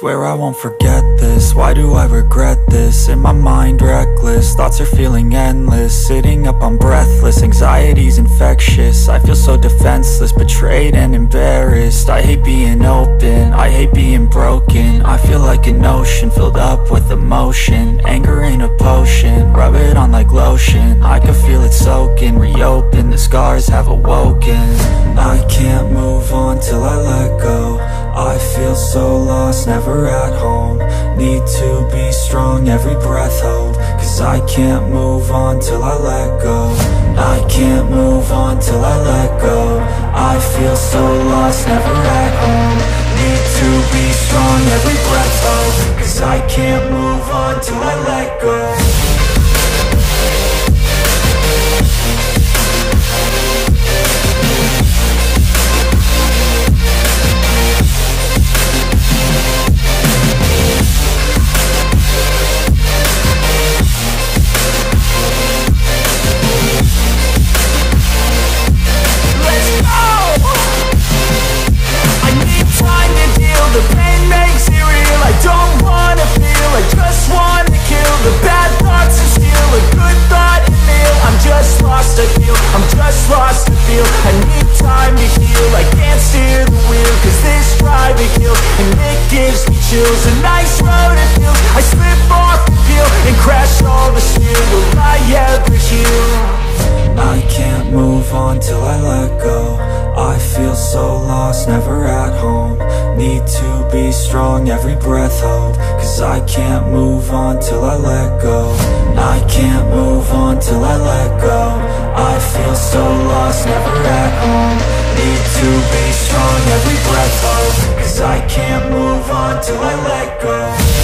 Swear I won't forget this, why do I regret this? In my mind reckless, thoughts are feeling endless. Sitting up I'm breathless, anxiety's infectious. I feel so defenseless, betrayed and embarrassed. I hate being open, I hate being broken. I feel like an ocean filled up with emotion. Anger ain't a potion, rub it on like lotion. I can feel it soaking, reopen, the scars have awoken. I can't move on till I let go. I feel so lost, never at home. Need to be strong, every breath hold. Cause I can't move on till I let go. I can't move on till I let go. I feel so lost, never at home. Need to be strong, every breath hold. Cause I can't move on till I let go. The pain makes it real, I don't wanna feel, I just wanna kill the bad thoughts and steal a good thought and meal. I'm just lost, I feel, I'm just lost to feel. I need time to heal, I can't steer the wheel. Cause this drive it kills, and it gives me chills. A nice road it feels, I slip off the peel and crash all the steel. Will I ever heal? I can't move on till I let go. I feel so lost, never at home. Need to be strong, every breath hold. Cause I can't move on till I let go. I can't move on till I let go. I feel so lost, never at home. Need to be strong, every breath hold. Cause I can't move on till I let go.